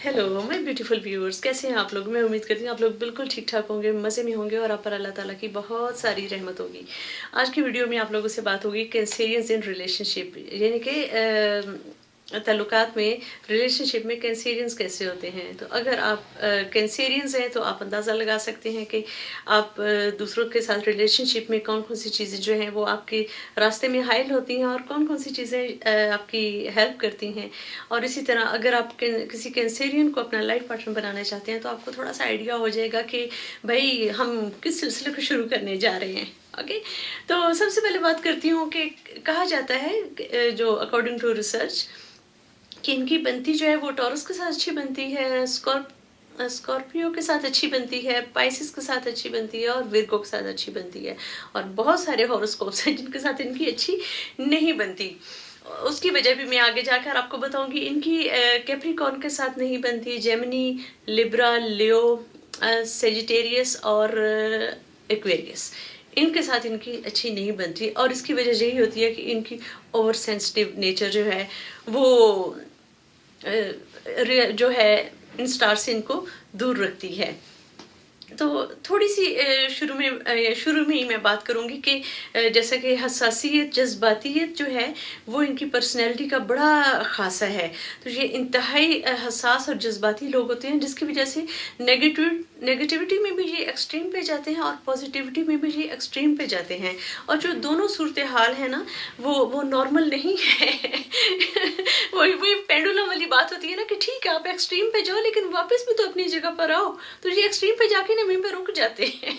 Hello my beautiful viewers, कैसे हैं आप लोग। मैं उम्मीद करती हूँ आप लोग बिल्कुल ठीक ठाक होंगे, मज़े में होंगे और आप पर अल्लाह ताला की बहुत सारी रहमत होगी। आज की वीडियो में आप लोगों से बात होगी कैंसेरियंस इन रिलेशनशिप, यानी कि ताल्लुकात में, रिलेशनशिप में कैंसेरियंस कैसे होते हैं। तो अगर आप कैंसेरियंस हैं तो आप अंदाज़ा लगा सकते हैं कि आप दूसरों के साथ रिलेशनशिप में कौन कौन सी चीज़ें जो हैं वो आपके रास्ते में हाइल होती हैं और कौन कौन सी चीज़ें आपकी हेल्प करती हैं। और इसी तरह अगर आप किसी कैंसेरियन को अपना लाइफ पार्टनर बनाना चाहते हैं तो आपको थोड़ा सा आइडिया हो जाएगा कि भाई हम किस सिलसिले को शुरू करने जा रहे हैं। ओके, तो सबसे पहले बात करती हूँ कि कहा जाता है जो अकॉर्डिंग टू रिसर्च कि इनकी बनती जो है वो टॉरस के साथ अच्छी बनती है, स्कॉर्पियो के साथ अच्छी बनती है, पाइसिस के साथ अच्छी बनती है और विर्गो के साथ अच्छी बनती है। और बहुत सारे हॉरोस्कोप्स हैं जिनके साथ इनकी अच्छी नहीं बनती। उसकी वजह भी मैं आगे जाकर आपको बताऊंगी। इनकी कैप्रिकॉर्न के साथ नहीं बनती, जेमिनी, लिब्रा, लियो, सेजिटेरियस और एक्वेरियस, इनके साथ इनकी अच्छी नहीं बनती। और इसकी वजह यही होती है कि इनकी ओवर सेंसिटिव नेचर जो है वो जो है इन स्टार से इनको दूर रखती है। तो थोड़ी सी शुरू में ही मैं बात करूंगी कि जैसा कि हसासियत, जज्बातियत जो है वो इनकी पर्सनैलिटी का बड़ा खासा है। तो ये इंतहाई हसास और जज्बाती लोग होते हैं, जिसकी वजह से नेगेटिविटी में भी ये एक्सट्रीम पे जाते हैं और पॉजिटिविटी में भी ये एक्सट्रीम पे जाते हैं। और जो दोनों सूरत हाल है ना वो नॉर्मल नहीं है। वही पेंडुलम वाली बात होती है ना कि ठीक है आप एक्सट्रीम पे जाओ लेकिन वापस भी तो अपनी जगह पर आओ। तो ये एक्सट्रीम पे जाके ना वहीं पे रुक जाते हैं।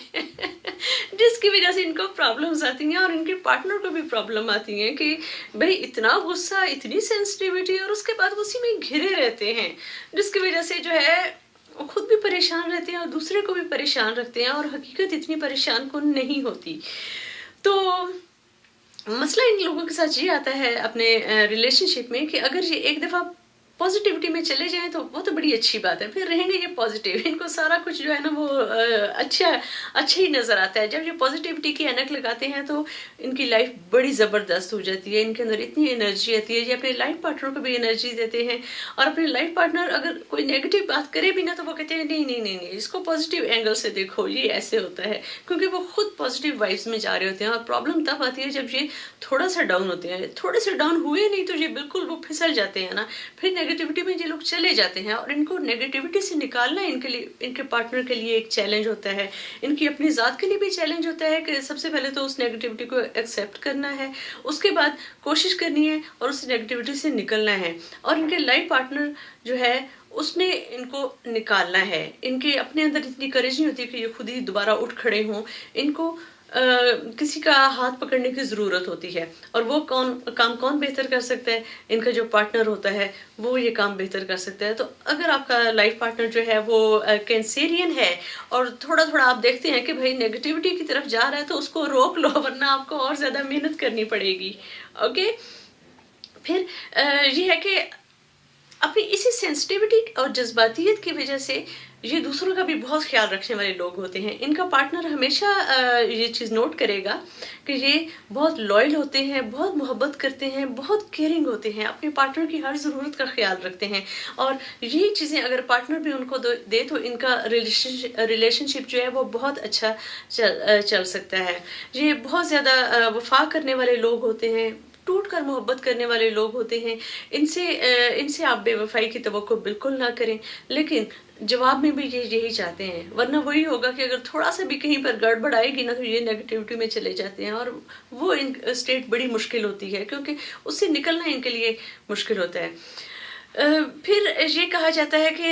जिसकी वजह से इनको प्रॉब्लम्स आती हैं और इनके पार्टनर को भी प्रॉब्लम आती है कि भाई इतना गुस्सा, इतनी सेंसिटिविटी और उसके बाद उसी में घिरे रहते हैं, जिसकी वजह से जो है वो खुद भी परेशान रहते हैं और दूसरे को भी परेशान रखते हैं। और हकीकत इतनी परेशान कौन नहीं होती। तो मसला इन लोगों के साथ ये आता है अपने रिलेशनशिप में कि अगर ये एक दफ़ा पॉजिटिविटी में चले जाएं तो वो तो बड़ी अच्छी बात है, फिर रहेंगे ये पॉजिटिव, इनको सारा कुछ जो है ना वो अच्छा ही नज़र आता है। जब ये पॉजिटिविटी की ऐनक लगाते हैं तो इनकी लाइफ बड़ी ज़बरदस्त हो जाती है, इनके अंदर इतनी एनर्जी आती है, ये अपने लाइफ पार्टनर को भी एनर्जी देते हैं। और अपने लाइफ पार्टनर अगर कोई नेगेटिव बात करे भी ना तो वो कहते हैं नहीं नहीं नहीं नहीं, इसको पॉजिटिव एंगल से देखो, ये ऐसे होता है, क्योंकि वो खुद पॉजिटिव वाइब्स में जा रहे होते हैं। और प्रॉब्लम तब आती है जब ये थोड़ा सा डाउन होते हैं, थोड़े से डाउन हुए नहीं तो ये बिल्कुल वो फिसल जाते हैं ना, फिर नेगेटिविटी में ये लोग चले जाते हैं। और इनको नेगेटिविटी से निकालना इनके लिए, इनके पार्टनर के लिए एक चैलेंज होता है, इनकी अपनी ज़ात के लिए भी चैलेंज होता है कि सबसे पहले तो उस नेगेटिविटी को एक्सेप्ट करना है, उसके बाद कोशिश करनी है और उस नेगेटिविटी से निकलना है। और इनके लाइफ पार्टनर जो है उसने इनको निकालना है। इनके अपने अंदर इतनी करेज नहीं होती कि ये खुद ही दोबारा उठ खड़े हों, इनको किसी का हाथ पकड़ने की ज़रूरत होती है। और वो कौन बेहतर कर सकता है, इनका जो पार्टनर होता है वो ये काम बेहतर कर सकता है। तो अगर आपका लाइफ पार्टनर जो है वो कैंसेरियन है और थोड़ा थोड़ा आप देखते हैं कि भाई नेगेटिविटी की तरफ जा रहा है तो उसको रोक लो, वरना आपको और ज़्यादा मेहनत करनी पड़ेगी। ओके, फिर ये है कि अपनी इसी सेंसिटिविटी और जज्बातियत की वजह से ये दूसरों का भी बहुत ख्याल रखने वाले लोग होते हैं। इनका पार्टनर हमेशा ये चीज़ नोट करेगा कि ये बहुत लॉयल होते हैं, बहुत मोहब्बत करते हैं, बहुत केयरिंग होते हैं, अपने पार्टनर की हर ज़रूरत का ख्याल रखते हैं। और यही चीज़ें अगर पार्टनर भी उनको दे तो इनका रिलेशनशिप जो है वो बहुत अच्छा चल सकता है। ये बहुत ज़्यादा वफा करने वाले लोग होते हैं, टूट कर मोहब्बत करने वाले लोग होते हैं। इनसे आप बेवफाई की तवक्को बिल्कुल ना करें, लेकिन जवाब में भी ये यही चाहते हैं, वरना वही होगा कि अगर थोड़ा सा भी कहीं पर गड़बड़ आएगी ना तो ये नेगेटिविटी में चले जाते हैं। और वो इन स्टेट बड़ी मुश्किल होती है क्योंकि उससे निकलना इनके लिए मुश्किल होता है। फिर ये कहा जाता है कि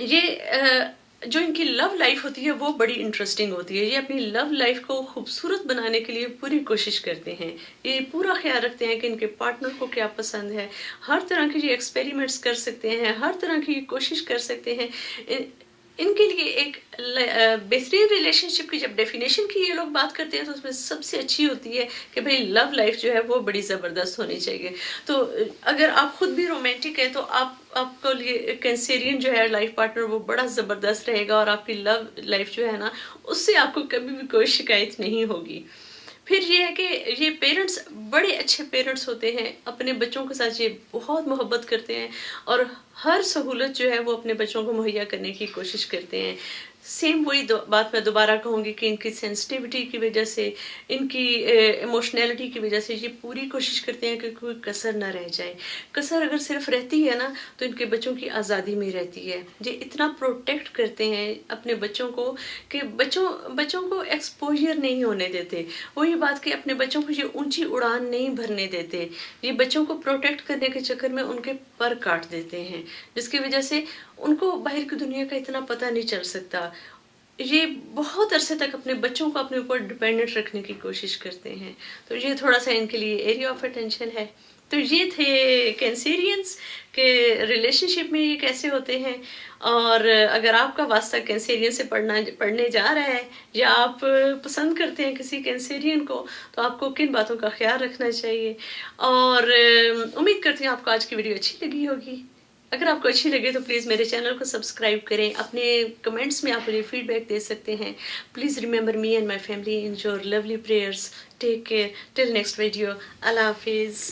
ये जो इनकी लव लाइफ होती है वो बड़ी इंटरेस्टिंग होती है। ये अपनी लव लाइफ को खूबसूरत बनाने के लिए पूरी कोशिश करते हैं, ये पूरा ख्याल रखते हैं कि इनके पार्टनर को क्या पसंद है, हर तरह के ये एक्सपेरिमेंट्स कर सकते हैं, हर तरह की कोशिश कर सकते हैं। इनके लिए एक बेहतरीन रिलेशनशिप की जब डेफिनेशन की ये लोग बात करते हैं तो उसमें सबसे अच्छी होती है कि भाई लव लाइफ जो है वो बड़ी ज़बरदस्त होनी चाहिए। तो अगर आप खुद भी रोमांटिक हैं तो आपको लिए कैंसेरियन जो है लाइफ पार्टनर वो बड़ा ज़बरदस्त रहेगा और आपकी लव लाइफ जो है ना उससे आपको कभी भी कोई शिकायत नहीं होगी। फिर ये है कि ये पेरेंट्स बड़े अच्छे पेरेंट्स होते हैं, अपने बच्चों के साथ ये बहुत मोहब्बत करते हैं और हर सहूलत जो है वो अपने बच्चों को मुहैया करने की कोशिश करते हैं। सेम वही बात मैं दोबारा कहूँगी कि इनकी सेंसिटिविटी की वजह से, इनकी इमोशनैलिटी की वजह से ये पूरी कोशिश करते हैं कि कोई कसर ना रह जाए। कसर अगर सिर्फ रहती है ना तो इनके बच्चों की आज़ादी में रहती है। ये इतना प्रोटेक्ट करते हैं अपने बच्चों को कि बच्चों को एक्सपोजर नहीं होने देते। वही बात कि अपने बच्चों को ये ऊंची उड़ान नहीं भरने देते। ये बच्चों को प्रोटेक्ट करने के चक्कर में उनके पर काट देते हैं, जिसकी वजह से उनको बाहर की दुनिया का इतना पता नहीं चल सकता। ये बहुत अरसे तक अपने बच्चों को अपने ऊपर डिपेंडेंट रखने की कोशिश करते हैं। तो ये थोड़ा सा इनके लिए एरिया ऑफ अटेंशन है। तो ये थे कैंसेरियंस के रिलेशनशिप में ये कैसे होते हैं। और अगर आपका वास्ता कैंसेरियन से पढ़ने जा रहा है या आप पसंद करते हैं किसी कैंसेरियन को, तो आपको किन बातों का ख्याल रखना चाहिए। और उम्मीद करती हूँ आपको आज की वीडियो अच्छी लगी होगी। अगर आपको अच्छी लगे तो प्लीज़ मेरे चैनल को सब्सक्राइब करें। अपने कमेंट्स में आप मुझे फीडबैक दे सकते हैं। Please remember me and my family in your lovely prayers. Take care till next video. अल्लाह हाफिज़।